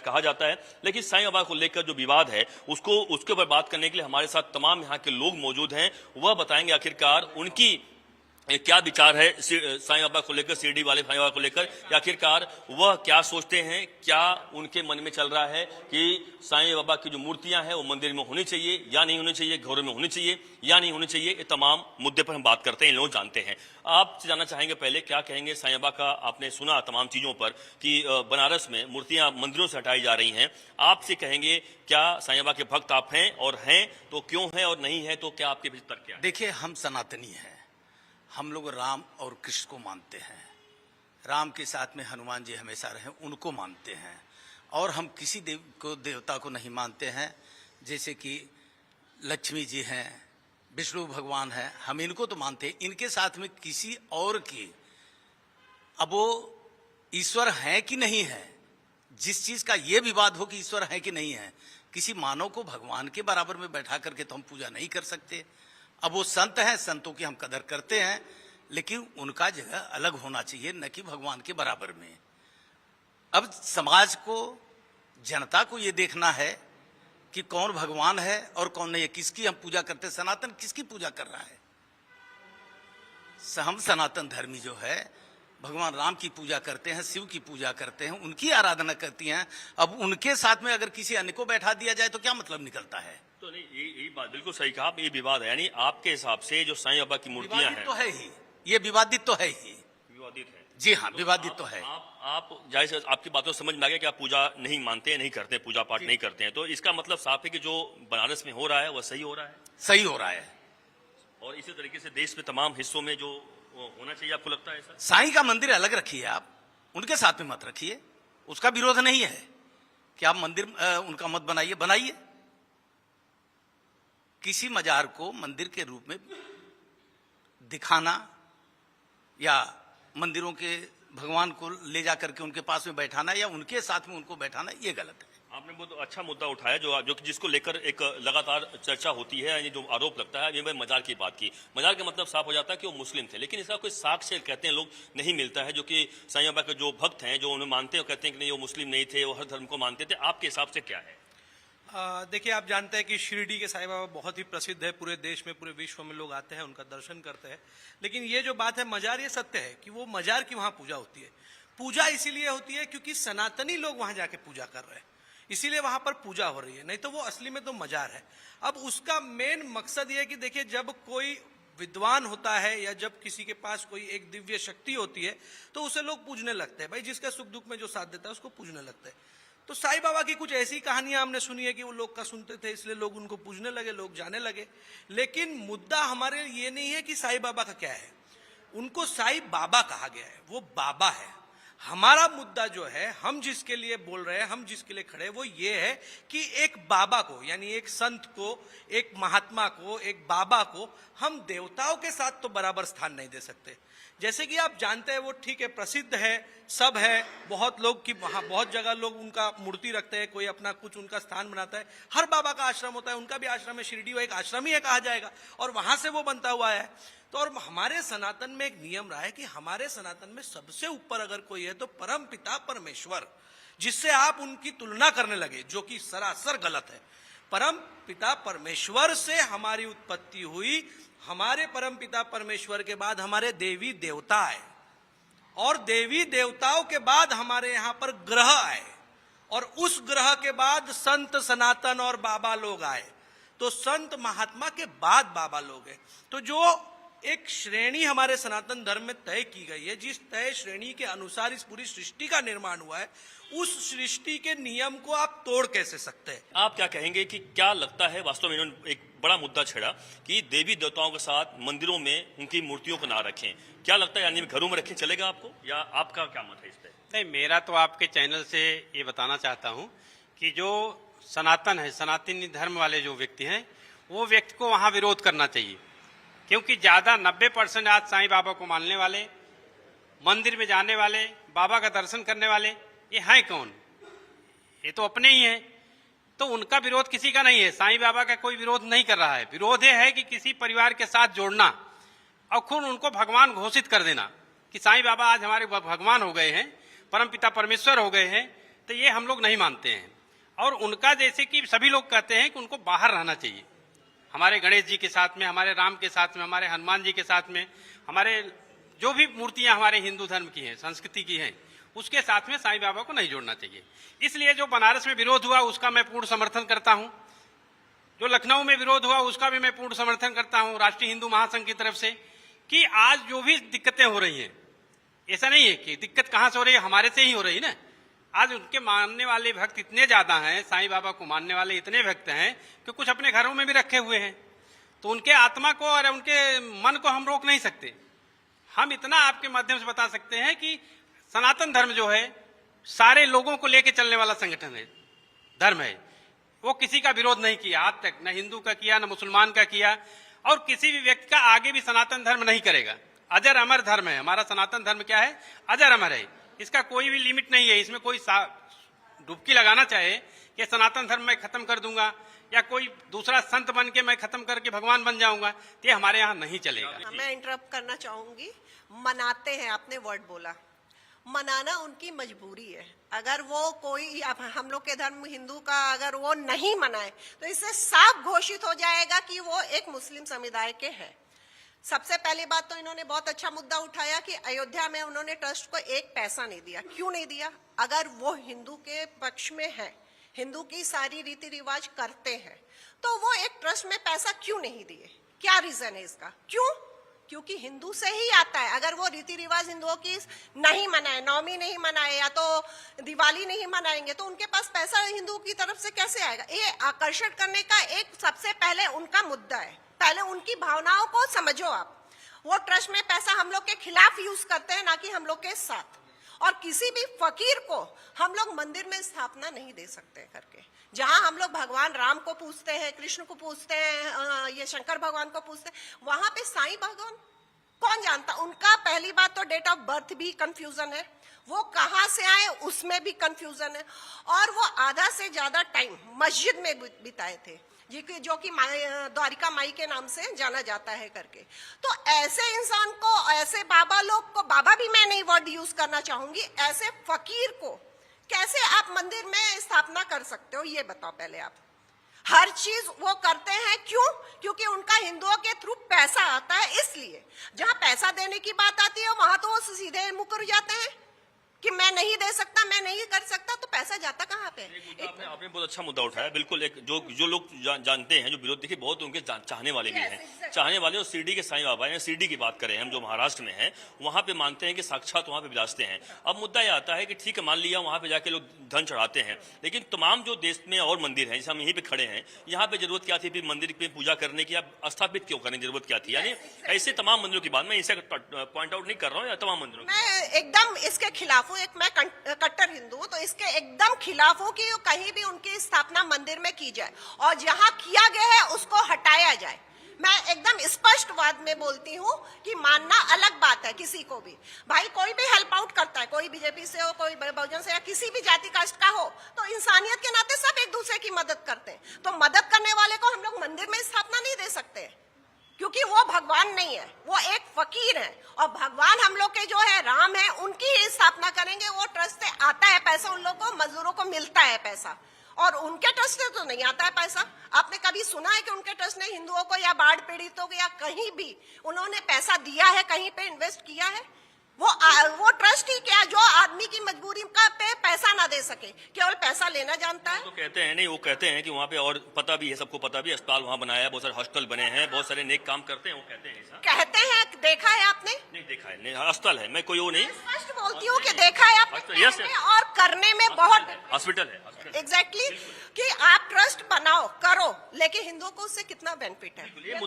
कहा जाता है। लेकिन साईं बाबा को लेकर जो विवाद है उसके ऊपर बात करने के लिए हमारे साथ तमाम यहाँ के लोग मौजूद हैं। वह बताएंगे आखिरकार उनकी क्या विचार है साईं बाबा को लेकर, शिरडी वाले साईं बाबा को लेकर, या आखिरकार वह क्या सोचते हैं, क्या उनके मन में चल रहा है कि साईं बाबा की जो मूर्तियां हैं वो मंदिर में होनी चाहिए या नहीं होनी चाहिए, घरों में होनी चाहिए या नहीं होनी चाहिए। ये तमाम मुद्दे पर हम बात करते हैं, इन लोग जानते हैं। आपसे जानना चाहेंगे पहले क्या कहेंगे साईं बाबा का। आपने सुना तमाम चीजों पर कि बनारस में मूर्तियां मंदिरों से हटाई जा रही हैं। आपसे कहेंगे क्या साईं बाबा के भक्त आप हैं, और हैं तो क्यों हैं, और नहीं है तो क्या आपके भीतर तर्क क्या है? देखिए, हम सनातनी हैं। हम लोग राम और कृष्ण को मानते हैं। राम के साथ में हनुमान जी हमेशा रहे, उनको मानते हैं। और हम किसी देवता को नहीं मानते हैं। जैसे कि लक्ष्मी जी हैं, विष्णु भगवान हैं, हम इनको तो मानते हैं। इनके साथ में किसी और की, अब वो ईश्वर है कि नहीं है, जिस चीज का ये विवाद हो कि ईश्वर है कि नहीं है, किसी मानव को भगवान के बराबर में बैठा करके तो हम पूजा नहीं कर सकते। अब वो संत हैं, संतों की हम कदर करते हैं, लेकिन उनका जगह अलग होना चाहिए, न कि भगवान के बराबर में। अब समाज को, जनता को ये देखना है कि कौन भगवान है और कौन नहीं है, किसकी हम पूजा करते हैं। सनातन किसकी पूजा कर रहा है? हम सनातन धर्मी जो है भगवान राम की पूजा करते हैं, शिव की पूजा करते हैं, उनकी आराधना करती हैं। अब उनके साथ में अगर किसी अन्य को बैठा दिया जाए तो क्या मतलब निकलता है? तो नहीं, यही बात बिल्कुल सही कहा। ये विवाद है, यानी आपके हिसाब से जो साईं बाबा की मूर्तियां हैं तो है ही, ये विवादित तो है ही, विवादित है। जी हाँ, विवादित तो है। आप जाहिर आपकी बातों समझ में आ गया कि आप पूजा नहीं मानते हैं, नहीं करते, पूजा पाठ नहीं करते हैं। तो इसका मतलब साफ है कि जो बनारस में हो रहा है वह सही हो रहा है, सही हो रहा है। और इसी तरीके से देश में तमाम हिस्सों में जो होना चाहिए, आपको लगता है ऐसा? साईं का मंदिर अलग रखिए, आप उनके साथ में मत रखिए। उसका विरोध नहीं है कि आप मंदिर उनका मत बनाइए। किसी मजार को मंदिर के रूप में दिखाना या मंदिरों के भगवान को ले जाकर के उनके पास में बैठाना या उनके साथ में उनको बैठाना, ये गलत है। आपने बहुत अच्छा मुद्दा उठाया जो जिसको लेकर एक लगातार चर्चा होती है, यानी जो आरोप लगता है। ये मैं मजार की बात की, मजार का मतलब साफ हो जाता है कि वो मुस्लिम थे, लेकिन इसका कोई साक्ष्य कहते हैं लोग नहीं मिलता है, जो कि साईं बाबा के जो भक्त हैं, जो उन्हें मानते हैं, कहते हैं कि नहीं वो मुस्लिम नहीं थे, वो हर धर्म को मानते थे। आपके हिसाब से क्या है? देखिए, आप जानते हैं कि शिरडी के साईं बाबा बहुत ही प्रसिद्ध है, पूरे देश में, पूरे विश्व में लोग आते हैं, उनका दर्शन करते हैं। लेकिन ये जो बात है मजार, ये सत्य है कि वो मजार की वहां पूजा होती है। पूजा इसीलिए होती है क्योंकि सनातनी लोग वहां जाके पूजा कर रहे हैं, इसीलिए वहां पर पूजा हो रही है, नहीं तो वो असली में तो मजार है। अब उसका मेन मकसद ये है कि देखिए, जब कोई विद्वान होता है या जब किसी के पास कोई एक दिव्य शक्ति होती है तो उसे लोग पूजने लगते हैं। भाई, जिसका सुख दुख में जो साथ देता है उसको पूजने लगते हैं। तो साईं बाबा की कुछ ऐसी कहानियां हमने सुनी है कि वो लोग का सुनते थे, इसलिए लोग उनको पूजने लगे, लोग जाने लगे। लेकिन मुद्दा हमारे ये नहीं है कि साईं बाबा का क्या है। उनको साईं बाबा कहा गया है, वो बाबा है। हमारा मुद्दा जो है, हम जिसके लिए बोल रहे हैं, हम जिसके लिए खड़े हैं, वो ये है कि एक बाबा को, यानी एक संत को, एक महात्मा को, एक बाबा को हम देवताओं के साथ तो बराबर स्थान नहीं दे सकते। जैसे कि आप जानते हैं, वो ठीक है, प्रसिद्ध है, सब है, बहुत लोग की वहां बहुत जगह लोग उनका मूर्ति रखते हैं, कोई अपना कुछ उनका स्थान बनाता है। हर बाबा का आश्रम होता है, उनका भी आश्रम है, शिरडी वो एक आश्रम ही है कहा जाएगा, और वहां से वो बनता हुआ है। तो और हमारे सनातन में एक नियम रहा है कि हमारे सनातन में सबसे ऊपर अगर कोई है तो परम पिता परमेश्वर, जिससे आप उनकी तुलना करने लगे, जो कि सरासर गलत है। परम पिता परमेश्वर से हमारी उत्पत्ति हुई। हमारे परम पिता परमेश्वर के बाद हमारे देवी देवता आए, और देवी देवताओं के बाद हमारे यहां पर ग्रह आए, और उस ग्रह के बाद संत सनातन और बाबा लोग आए। तो संत महात्मा के बाद बाबा लोग हैं। तो जो एक श्रेणी हमारे सनातन धर्म में तय की गई है, जिस तय श्रेणी के अनुसार इस पूरी सृष्टि का निर्माण हुआ है, उस सृष्टि के नियम को आप तोड़ कैसे सकते हैं? आप क्या कहेंगे कि क्या लगता है, वास्तव में इन्होंने एक बड़ा मुद्दा छेड़ा कि देवी देवताओं के साथ मंदिरों में उनकी मूर्तियों को ना रखें। क्या लगता है, यानी घरों में रखें चलेगा आपको, या आपका क्या मत है इस पर? नहीं, मेरा तो आपके चैनल से ये बताना चाहता हूँ कि जो सनातन है, सनातनी धर्म वाले जो व्यक्ति हैं, वो व्यक्ति को वहाँ विरोध करना चाहिए। क्योंकि ज्यादा 90% आज साईं बाबा को मानने वाले, मंदिर में जाने वाले, बाबा का दर्शन करने वाले, ये हैं कौन? ये तो अपने ही हैं। तो उनका विरोध किसी का नहीं है, साईं बाबा का कोई विरोध नहीं कर रहा है। विरोध ये है कि किसी परिवार के साथ जोड़ना और खुद उनको भगवान घोषित कर देना कि साईं बाबा आज हमारे भगवान हो गए हैं, परमपिता परमेश्वर हो गए हैं, तो ये हम लोग नहीं मानते हैं। और उनका जैसे कि सभी लोग कहते हैं कि उनको बाहर रहना चाहिए, हमारे गणेश जी के साथ में, हमारे राम के साथ में, हमारे हनुमान जी के साथ में, हमारे जो भी मूर्तियां हमारे हिंदू धर्म की हैं, संस्कृति की हैं, उसके साथ में साईं बाबा को नहीं जोड़ना चाहिए। इसलिए जो बनारस में विरोध हुआ उसका मैं पूर्ण समर्थन करता हूं, जो लखनऊ में विरोध हुआ उसका भी मैं पूर्ण समर्थन करता हूं राष्ट्रीय हिंदू महासंघ की तरफ से, कि आज जो भी दिक्कतें हो रही हैं, ऐसा नहीं है कि दिक्कत कहां से हो रही है, हमारे से ही हो रही ना। आज उनके मानने वाले भक्त इतने ज्यादा हैं, साईं बाबा को मानने वाले इतने भक्त हैं कि कुछ अपने घरों में भी रखे हुए हैं, तो उनके आत्मा को और उनके मन को हम रोक नहीं सकते। हम इतना आपके माध्यम से बता सकते हैं कि सनातन धर्म जो है सारे लोगों को लेकर चलने वाला संगठन है, धर्म है। वो किसी का विरोध नहीं किया आज तक, न हिंदू का किया, न मुसलमान का किया, और किसी भी व्यक्ति का आगे भी सनातन धर्म नहीं करेगा। अजर अमर धर्म है हमारा सनातन धर्म। क्या है? अजर अमर है, इसका कोई भी लिमिट नहीं है। इसमें कोई डुबकी लगाना चाहे कि सनातन धर्म मैं खत्म कर दूंगा या कोई दूसरा संत बन के मैं खत्म करके भगवान बन जाऊंगा, तो ये हमारे यहाँ नहीं चलेगा। मैं इंटरप्ट करना चाहूंगी। मनाते हैं, आपने वर्ड बोला, मनाना उनकी मजबूरी है। अगर वो कोई हम लोग के धर्म हिंदू का अगर वो नहीं मनाए तो इससे साफ घोषित हो जाएगा कि वो एक मुस्लिम समुदाय के हैं। सबसे पहली बात तो इन्होंने बहुत अच्छा मुद्दा उठाया कि अयोध्या में उन्होंने ट्रस्ट को एक पैसा नहीं दिया। क्यों नहीं दिया? अगर वो हिंदू के पक्ष में है, हिंदू की सारी रीति रिवाज करते हैं, तो वो एक ट्रस्ट में पैसा क्यों नहीं दिए? क्या रीजन है इसका? क्यों? क्योंकि हिंदू से ही आता है। अगर वो रीति रिवाज हिंदुओं की नहीं मनाए, नवमी नहीं मनाए या तो दिवाली नहीं मनाएंगे, तो उनके पास पैसा हिंदू की तरफ से कैसे आएगा? ये आकर्षण करने का एक सबसे पहले उनका मुद्दा है। पहले उनकी भावनाओं को समझो आप। वो ट्रस्ट में पैसा हम लोग के खिलाफ यूज करते हैं, ना कि हम लोग के साथ। और किसी भी फकीर को हम लोग मंदिर में स्थापना नहीं दे सकते करके। जहां हम लोग भगवान राम को पूजते हैं, कृष्ण को पूजते हैं, ये शंकर भगवान को पूजते हैं, वहां पे साईं भगवान कौन जानता? उनका पहली बात तो डेट ऑफ बर्थ भी कंफ्यूजन है, वो कहां से आए उसमें भी कंफ्यूजन है, और वो आधा से ज्यादा टाइम मस्जिद में बिताए थे, जो कि द्वारिका माई के नाम से जाना जाता है करके। तो ऐसे इंसान को, ऐसे बाबा लोग को, बाबा भी मैं नहीं वर्ड यूज करना चाहूंगी, ऐसे फकीर को कैसे आप मंदिर में स्थापना कर सकते हो? ये बताओ पहले आप। हर चीज वो करते हैं, क्यों? क्योंकि उनका हिंदुओं के थ्रू पैसा आता है। इसलिए जहां पैसा देने की बात आती है वहां तो वो सीधे मुकर जाते हैं कि मैं नहीं दे सकता, मैं नहीं कर सकता। तो पैसा जाता कहाँ पे? आपने बहुत अच्छा मुद्दा उठाया। बिल्कुल, एक जो लोग जानते हैं, जो विरोध, देखिए बहुत उनके चाहने वाले भी हैं, चाहने वाले। और शिरडी के साईं बाबा, शिरडी की बात करें हम, जो महाराष्ट्र में है, वहां पे मानते हैं कि साक्षात वहां पे विराजते हैं। अब मुद्दा यह आता है कि ठीक है, मान लिया वहां पे जाके लोग धन चढ़ाते हैं, लेकिन तमाम जो देश में और मंदिर हैं, जैसे हम यहीं पे खड़े हैं, यहाँ पे जरूरत क्या थी फिर मंदिर पे पूजा करने की? आप स्थापित क्यों करने की जरूरत क्या थी? यानी ऐसे तमाम मंदिरों की बात, मैं इसे पॉइंट आउट नहीं कर रहा हूँ, या तमाम मंदिरों की मैं एकदम इसके खिलाफ हूँ। एक मैं कट्टर हिंदू हूँ, तो इसके एकदम खिलाफ हूँ कि कहीं भी उनकी स्थापना मंदिर में की जाए, और जहां किया गया है उसको हटाया जाए। मैं एकदम स्पष्टवाद में बोलती हूँ कि मानना अलग बात है किसी को भी। भाई कोई भी हेल्प आउट करता है, कोई बीजेपी से हो, कोई बहुजन से, या किसी भी जाति कास्ट का हो, तो इंसानियत के नाते सब एक दूसरे की मदद करते हैं। तो मदद करने वाले को हम लोग मंदिर में स्थापना नहीं दे सकते, क्योंकि वो भगवान नहीं है, वो एक फकीर है। और भगवान हम लोग के जो है राम है, उनकी ही स्थापना करेंगे। वो ट्रस्ट से आता है पैसा, उन लोगों को, मजदूरों को मिलता है पैसा, और उनके ट्रस्ट से तो नहीं आता है पैसा। आपने कभी सुना है कि उनके ट्रस्ट ने हिंदुओं को या बाढ़ पीड़ितों को या कहीं भी उन्होंने पैसा दिया है, कहीं पे इन्वेस्ट किया है? वो ट्रस्ट ही क्या, जो आदमी की मजबूरी का पे पैसा ना दे सके, केवल पैसा लेना जानता है। तो कहते हैं नहीं, वो कहते हैं कि वहाँ पे और पता भी है, सबको पता भी, अस्पताल वहाँ बनाया है, बहुत सारे हॉस्टल बने हैं, बहुत सारे नेक काम करते हैं, वो कहते हैं ऐसा। कहते हैं, देखा है आपने? नहीं देखा है, नहीं, अस्पताल है, मैं कोई वो नहीं स्पष्ट बोलती हूँ कि देखा है आपने, यस, और करने में बहुत हॉस्पिटल है। एग्जैक्टली कि आप ट्रस्ट बनाओ, करो, लेकिन हिंदुओं को उससे कितना बेनिफिट है?